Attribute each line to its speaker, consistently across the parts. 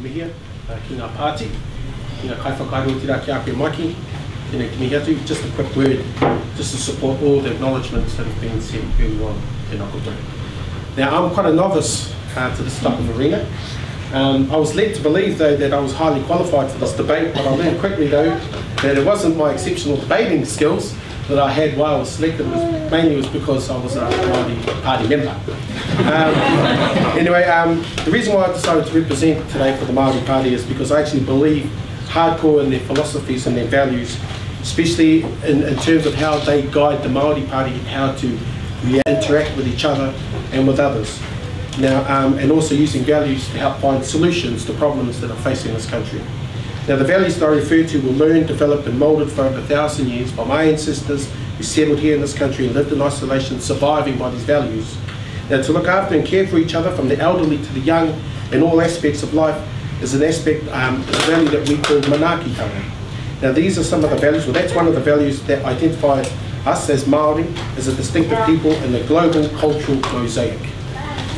Speaker 1: mihia, ki ngā pāti, ki ngā kaiwhakairo tira ki ake maki, tēnei ki mihi atu. Just a quick word, just to support all the acknowledgements that have been said early on, tēnā koutou. Now, I'm quite a novice to this type of arena. I was led to believe, though, that I was highly qualified for this debate, but I learned quickly, though, that it wasn't my exceptional debating skills that I had while I was selected. Mainly was because I was a Māori party member. Anyway, the reason why I decided to represent today for the Māori Party is because I actually believe hardcore in their philosophies and their values, especially in terms of how they guide the Māori Party, how to interact with each other and with others. Now, and also using values to help find solutions to problems that are facing this country. Now, the values that I refer to were learned, developed and moulded for over 1,000 years by my ancestors who settled here in this country and lived in isolation, surviving by these values. Now, to look after and care for each other, from the elderly to the young, in all aspects of life, is an aspect, a value that we call manaakitanga. Now, these are some of the values, well, that's one of the values that identify us as Māori, as a distinctive people in the global cultural mosaic.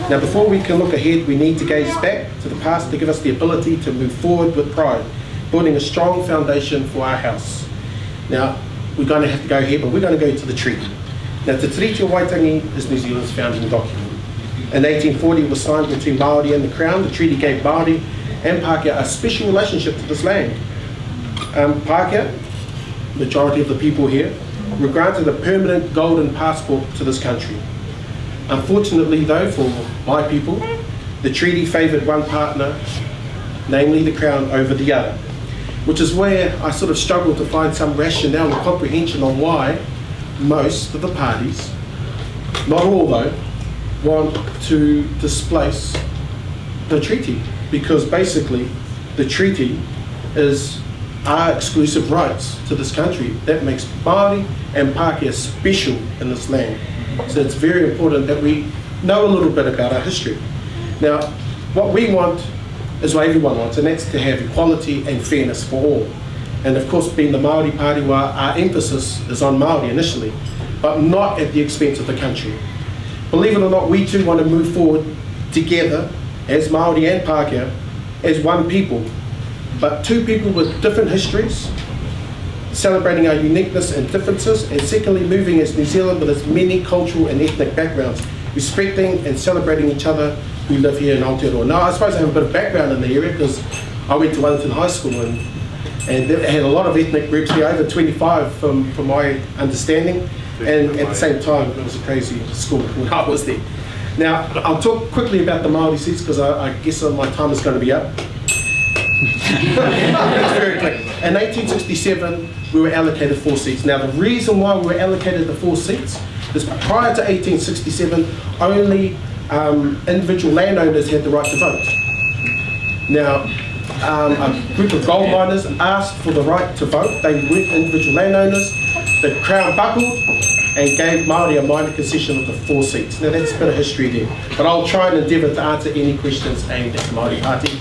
Speaker 1: Now, before we can look ahead, we need to gaze back to the past to give us the ability to move forward with pride, building a strong foundation for our house. Now, we're going to have to go here, but we're going to go to the treaty. Now, the Treaty of Waitangi is New Zealand's founding document. In 1840, it was signed between Māori and the Crown. The treaty gave Māori and Pākehā a special relationship to this land. Pākehā, majority of the people here, were granted a permanent golden passport to this country. Unfortunately, though, for my people, the treaty favoured one partner, namely the Crown, over the other, which is where I sort of struggle to find some rationale and comprehension on why most of the parties, not all though, want to displace the treaty, because basically the treaty is our exclusive rights to this country. That makes Māori and Pākehā special in this land. So it's very important that we know a little bit about our history. Now, what we want is what everyone wants, and that's to have equality and fairness for all. And of course, being the Māori Party, well, our emphasis is on Māori initially, but not at the expense of the country. Believe it or not, we too want to move forward together as Māori and Pākehā, as one people, but two people with different histories, celebrating our uniqueness and differences, and secondly, moving as New Zealand with its many cultural and ethnic backgrounds, respecting and celebrating each other who live here in Aotearoa. Now, I suppose I have a bit of background in the area because I went to Wellington High School and it had a lot of ethnic groups here, over 25 from my understanding, and at the same time, it was a crazy school when I was there. Now, I'll talk quickly about the Māori seats because I guess my time is going to be up. It's very quick. In 1867, we were allocated 4 seats. Now, the reason why we were allocated the 4 seats is prior to 1867, only individual landowners had the right to vote. Now, a group of gold miners asked for the right to vote. They weren't individual landowners. The Crown buckled and gave Māori a minor concession of the 4 seats. Now, that's a bit of history there. But I'll try and endeavour to answer any questions aimed at the Māori Party.